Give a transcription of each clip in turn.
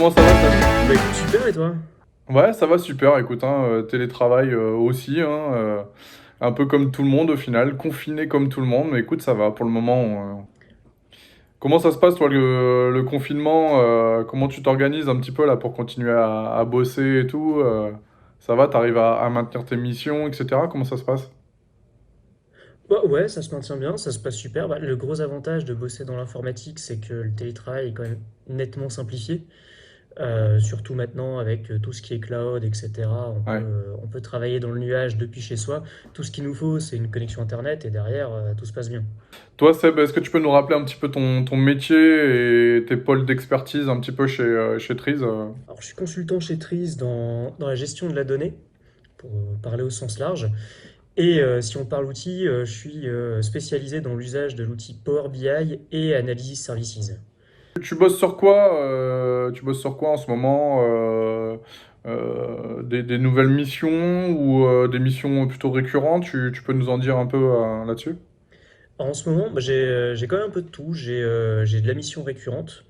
comment ça va Bah écoute, super, et toi? Ouais, ça va super, écoute, hein, télétravail aussi, hein, un peu comme tout le monde au final, confiné comme tout le monde, mais écoute, ça va pour le moment. Comment ça se passe, toi, le confinement? Comment tu t'organises un petit peu là pour continuer à bosser et tout? Ça va, t'arrives à maintenir tes missions, etc. Comment ça se passe? Bah ouais, ça se maintient bien, ça se passe super. Bah, le gros avantage de bosser dans l'informatique, c'est que le télétravail est quand même nettement simplifié. Surtout maintenant avec tout ce qui est cloud, etc. Ouais. On peut travailler dans le nuage depuis chez soi. Tout ce qu'il nous faut, c'est une connexion Internet et derrière, tout se passe bien. Toi, Seb, est-ce que tu peux nous rappeler un petit peu ton métier et tes pôles d'expertise un petit peu chez Trees? Alors, je suis consultant chez Tris dans la gestion de la donnée, pour parler au sens large. Et si on parle outils, je suis spécialisé dans l'usage de l'outil Power BI et Analysis Services. Tu bosses sur quoi? Tu bosses sur quoi en ce moment? Des nouvelles missions ou des missions plutôt récurrentes? Tu peux nous en dire un peu là-dessus? En ce moment, bah, j'ai quand même un peu de tout. J'ai de la mission récurrente.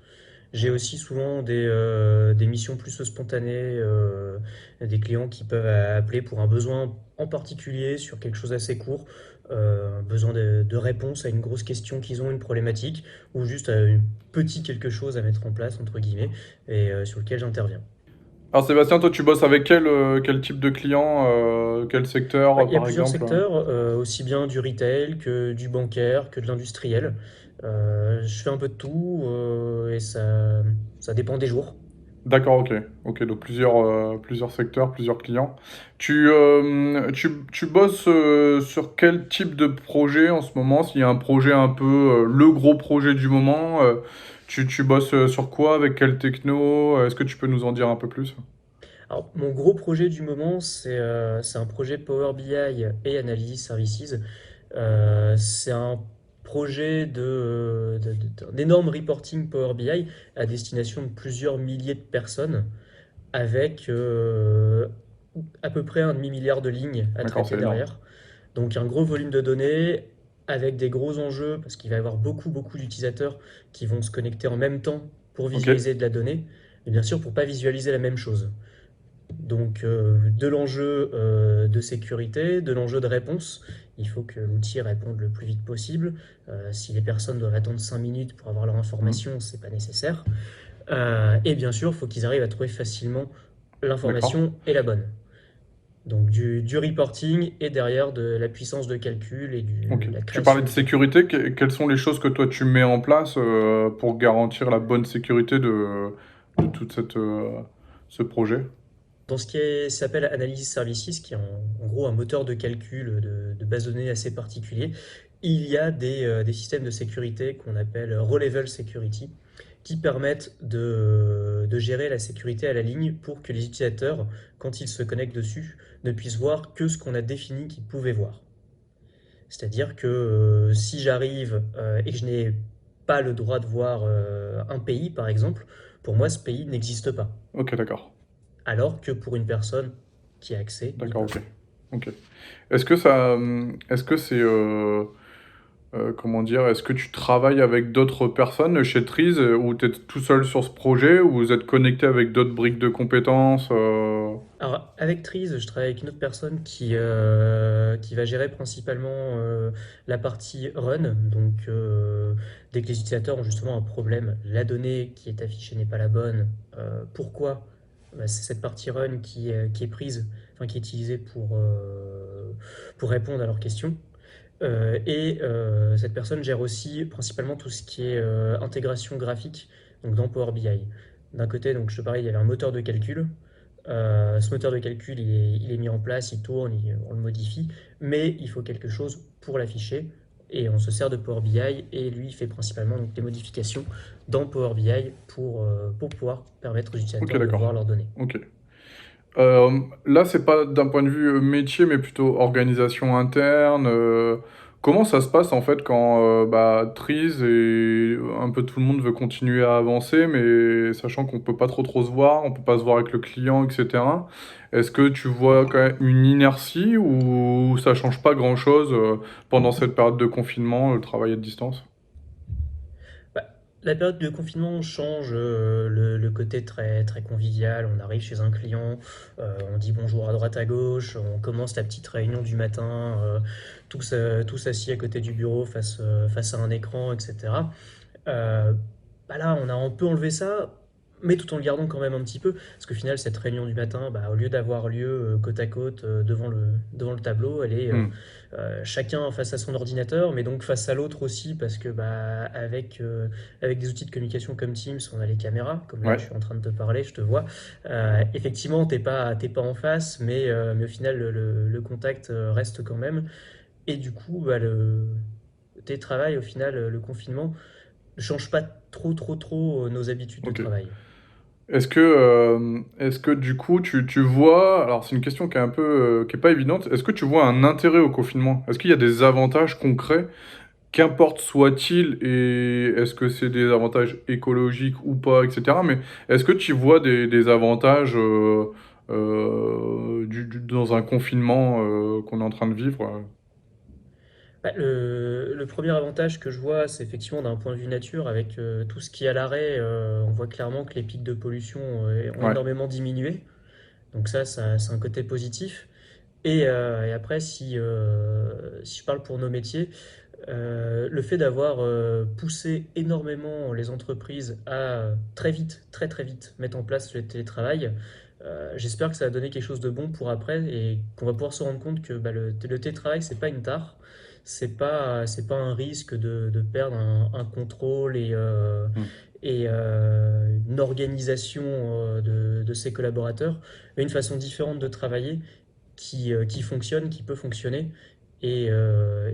J'ai aussi souvent des missions plus spontanées, des clients qui peuvent appeler pour un besoin en particulier sur quelque chose assez court, besoin de réponse à une grosse question qu'ils ont, une problématique, ou juste à un petit quelque chose à mettre en place, entre guillemets, et sur lequel j'interviens. Alors Sébastien, toi tu bosses avec quel type de client, quel secteur Ouais, il y a par plusieurs exemple? secteurs, aussi bien du retail que du bancaire, que de l'industriel. Je fais un peu de tout et ça dépend des jours. D'accord, ok. Ok, donc plusieurs secteurs, plusieurs clients. Tu bosses sur quel type de projet en ce moment? S'il y a un projet un peu, le gros projet du moment, tu bosses sur quoi? Avec quelle techno? Est-ce que tu peux nous en dire un peu plus? Alors, mon gros projet du moment, c'est un projet Power BI et Analysis Services. C'est un projet d'un énorme reporting Power BI à destination de plusieurs milliers de personnes avec à peu près un demi-milliard de lignes à D'accord, traiter c'est énorme. derrière. Donc un gros volume de données avec des gros enjeux parce qu'il va y avoir beaucoup d'utilisateurs qui vont se connecter en même temps pour Ok, visualiser de la donnée, mais bien sûr pour pas visualiser la même chose. Donc de l'enjeu de sécurité, de l'enjeu de réponse. Il faut que l'outil réponde le plus vite possible. Si les personnes doivent attendre 5 minutes pour avoir leur hmm, information, c'est pas nécessaire. Et bien sûr, il faut qu'ils arrivent à trouver facilement d'accord. l'information est la bonne. Donc du reporting et derrière de la puissance de calcul et Ok. la Tu parlais création de de calculs. sécurité. Quelles sont les choses que toi tu mets en place pour garantir la bonne sécurité de toute ce projet? Dans ce s'appelle Analysis Services, qui est en gros un moteur de calcul de base de données assez particulier, il y a des systèmes de sécurité qu'on appelle Row-Level Security, qui permettent de gérer la sécurité à la ligne pour que les utilisateurs, quand ils se connectent dessus, ne puissent voir que ce qu'on a défini qu'ils pouvaient voir. C'est-à-dire que si j'arrive et que je n'ai pas le droit de voir un pays, par exemple, pour moi, ce pays n'existe pas. Ok, d'accord. Alors que pour une personne qui a accès, il D'accord, peut. ok. Ok. Est-ce que c'est, comment dire, est-ce que tu travailles avec d'autres personnes chez Trees ou tu es tout seul sur ce projet ou vous êtes connecté avec d'autres briques de compétences? Alors, avec Trees, je travaille avec une autre personne qui va gérer principalement la partie run. Donc, dès que les utilisateurs ont justement un problème, la donnée qui est affichée n'est pas la bonne. Pourquoi? Bah, c'est cette partie run qui est prise, enfin qui est utilisée pour répondre à leurs questions. Et cette personne gère aussi principalement tout ce qui est intégration graphique donc dans Power BI. D'un côté, donc je te parlais, il y avait un moteur de calcul. Ce moteur de calcul, il est mis en place, il tourne, on le modifie, mais il faut quelque chose pour l'afficher. Et on se sert de Power BI et lui il fait principalement donc, des modifications dans Power BI pour pouvoir permettre aux Ok, utilisateurs de d'accord. voir leurs données. Ok. Là, c'est pas d'un point de vue métier, mais plutôt organisation interne. Comment ça se passe en fait quand bah, Trees et un peu tout le monde veut continuer à avancer, mais sachant qu'on peut pas trop se voir, on peut pas se voir avec le client, etc. Est-ce que tu vois quand même une inertie ou ça change pas grand-chose pendant cette période de confinement, le travail à distance? Bah, La période de confinement change le côté très, très convivial. On arrive chez un client, on dit bonjour à droite à gauche, on commence la petite réunion du matin, tous assis à côté du bureau face à un écran, etc. Euh, Bah là, on a un peu enlevé ça, mais tout en le gardant quand même un petit peu. Parce qu'au final, cette réunion du matin, bah, au lieu d'avoir lieu côte à côte devant le tableau, elle est Hmm. chacun face à son ordinateur, mais donc face à l'autre aussi, parce que bah, avec des outils de communication comme Teams, on a les caméras, comme là je Ouais. suis en train de te parler, je te vois. Effectivement, t'es pas en face, mais au final, le contact reste quand même. Et du coup, bah, le télétravail, au final, le confinement, ne change pas trop, trop, trop nos habitudes de Ok. travail. Est-ce que du coup, tu vois, alors c'est une question qui est un peu, qui est pas évidente, est-ce que tu vois un intérêt au confinement? Est-ce qu'il y a des avantages concrets, qu'importe soit-il, et est-ce que c'est des avantages écologiques ou pas, etc. Mais est-ce que tu vois des avantages dans un confinement qu'on est en train de vivre? Bah, le premier avantage que je vois, c'est effectivement d'un point de vue nature, avec tout ce qui est à l'arrêt, on voit clairement que les pics de pollution ont Ouais, énormément diminué. Donc ça, c'est un côté positif. Et après, si je parle pour nos métiers, le fait d'avoir poussé énormément les entreprises à très vite, très très vite mettre en place le télétravail, j'espère que ça va donner quelque chose de bon pour après et qu'on va pouvoir se rendre compte que bah, le télétravail, c'est pas une tare, c'est pas un risque de perdre un contrôle hmm. et une organisation de ses collaborateurs, mais une façon différente de travailler qui fonctionne, qui peut fonctionner et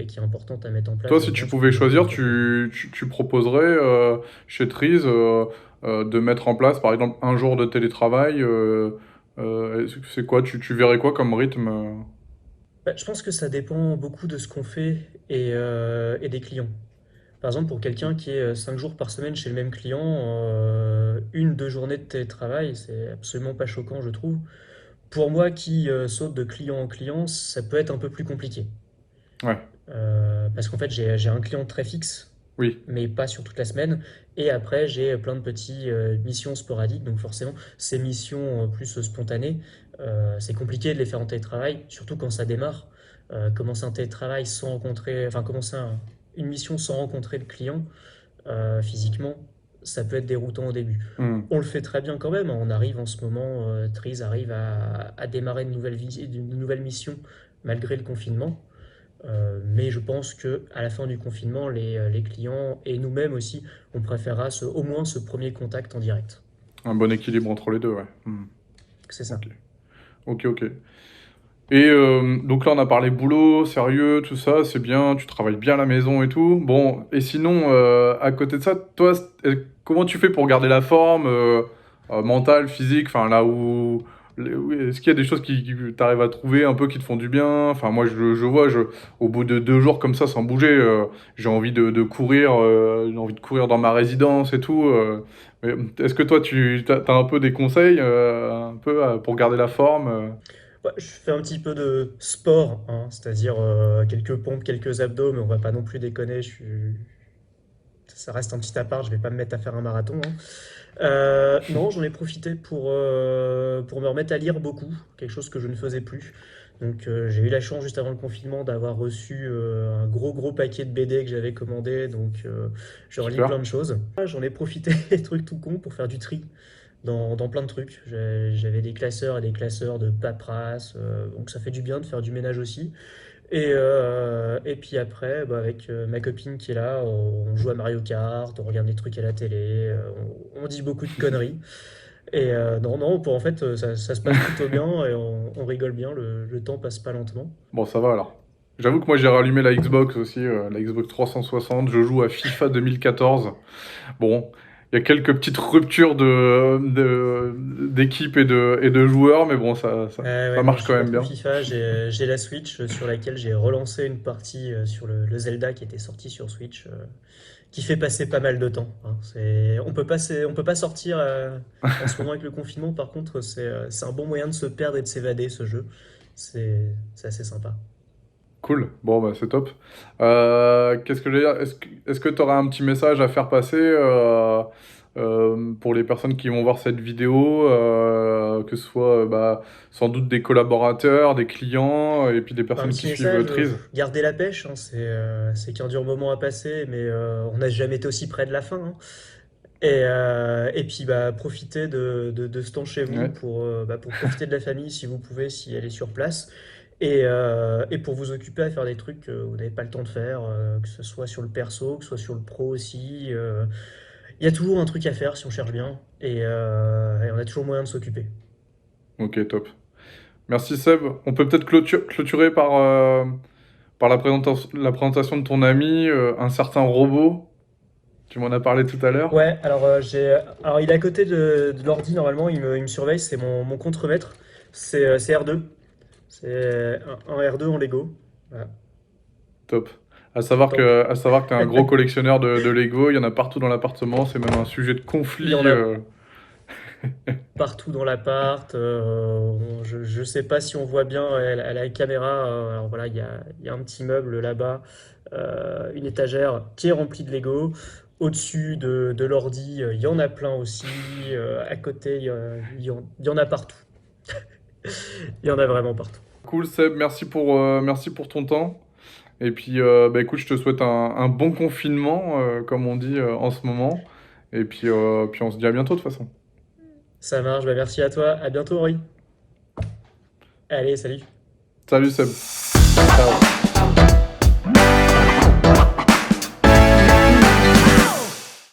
qui est importante à mettre en Toi, place si tu dans pouvais une choisir, période confinée. tu proposerais chez Trees de mettre en place, par exemple, un jour de télétravail. C'est quoi? Tu verrais quoi comme rythme? Bah, je pense que ça dépend beaucoup de ce qu'on fait et des clients. Par exemple, pour quelqu'un qui est 5 jours par semaine chez le même client, 1, 2 journées de télétravail, c'est absolument pas choquant, je trouve. Pour moi qui saute de client en client, ça peut être un peu plus compliqué. Ouais, Parce qu'en fait, j'ai un client très fixe, oui. mais pas sur toute la semaine. Et après, j'ai plein de petites missions sporadiques. Donc forcément, ces missions plus spontanées, c'est compliqué de les faire en télétravail, surtout quand ça démarre. Commencer un télétravail sans rencontrer, enfin une mission sans rencontrer le client physiquement, ça peut être déroutant au début. Hmm. On le fait très bien quand même, hein. On arrive en ce moment, Trise arrive à démarrer une nouvelle mission malgré le confinement. Mais je pense que à la fin du confinement, les clients et nous-mêmes aussi, on préférera au moins ce premier contact en direct. Un bon équilibre entre les deux, ouais. Hmm. C'est ça. Ok, ok, ok. Et donc là, on a parlé boulot, sérieux, tout ça, c'est bien, tu travailles bien à la maison et tout. Bon, et sinon, à côté de ça, toi, comment tu fais pour garder la forme mentale, physique, enfin là où... Est-ce qu'il y a des choses qui t'arrives à trouver un peu qui te font du bien? Enfin, moi, je vois, au bout de 2 jours comme ça, sans bouger, j'ai envie de courir, j'ai envie de courir dans ma résidence et tout. Mais est-ce que toi, t'as un peu des conseils un peu pour garder la forme Ouais, je fais un petit peu de sport, hein, c'est-à-dire quelques pompes, quelques abdos, mais on va pas non plus déconner. Ça reste un petit appart, je vais pas me mettre à faire un marathon, hein. Non, j'en ai profité pour me remettre à lire beaucoup, quelque chose que je ne faisais plus. Donc j'ai eu la chance juste avant le confinement d'avoir reçu un gros gros paquet de BD que j'avais commandé, donc je relis plein Super. de choses. J'en ai profité, des trucs tout cons, pour faire du tri dans plein de trucs. J'avais des classeurs et des classeurs de paperasse, donc ça fait du bien de faire du ménage aussi. Et puis après, bah, avec ma copine qui est là, on joue à Mario Kart, on regarde des trucs à la télé, on dit beaucoup de conneries. Et non, non, en fait, ça se passe plutôt bien et on rigole bien, le temps passe pas lentement. Bon, ça va alors. J'avoue que moi j'ai rallumé la Xbox aussi, la Xbox 360. Je joue à FIFA 2014. Bon, il y a quelques petites ruptures d'équipe et de joueurs, mais bon, Ouais, ça moi marche je quand suis pas même trop bien. FIFA, j'ai la Switch sur laquelle j'ai relancé une partie sur le Zelda qui était sorti sur Switch, qui fait passer pas mal de temps, hein. On peut pas sortir en ce moment avec le confinement, par contre c'est un bon moyen de se perdre et de s'évader ce jeu. C'est assez sympa. Cool. Bon, bah, c'est top. Qu'est-ce que j'allais dire? Est-ce que tu aurais un petit message à faire passer pour les personnes qui vont voir cette vidéo, que ce soit bah, sans doute des collaborateurs, des clients, et puis des Un personnes qui petit suivent message, Trees? gardez la pêche, hein, c'est qu'un dur moment à passer, mais on n'a jamais été aussi près de la fin, hein. Et puis bah, profitez de ce temps chez vous Ouais. pour profiter de la famille si vous pouvez, si elle est sur place, et pour vous occuper à faire des trucs que vous n'avez pas le temps de faire, que ce soit sur le perso, que ce soit sur le pro aussi. Il y a toujours un truc à faire si on cherche bien, et on a toujours moyen de s'occuper. Ok, top. Merci Seb. On peut peut-être clôturer par la présentation de ton ami, un certain robot. Tu m'en as parlé tout à l'heure. Ouais, alors il est à côté de l'ordi normalement, il me surveille, c'est mon contremaître, c'est R2, c'est un R2 en Lego. Voilà. Top. Donc À savoir que tu es un gros collectionneur de Lego, il y en a partout dans l'appartement, c'est même un sujet de il y en conflit. a partout dans l'appart. Je sais pas si on voit bien à la caméra. Alors voilà, il y a un petit meuble là-bas, une étagère qui est remplie de Lego. Au-dessus de l'ordi, il y en a plein aussi. À côté, il y en a partout. Il y en a vraiment partout. Cool Seb, merci pour ton temps. Et puis bah, écoute, je te souhaite un bon confinement, comme on dit en ce moment. Et puis on se dit à bientôt de toute façon. Ça marche, bah merci à toi. À bientôt, Henri. Allez, salut. Salut Seb. Ciao.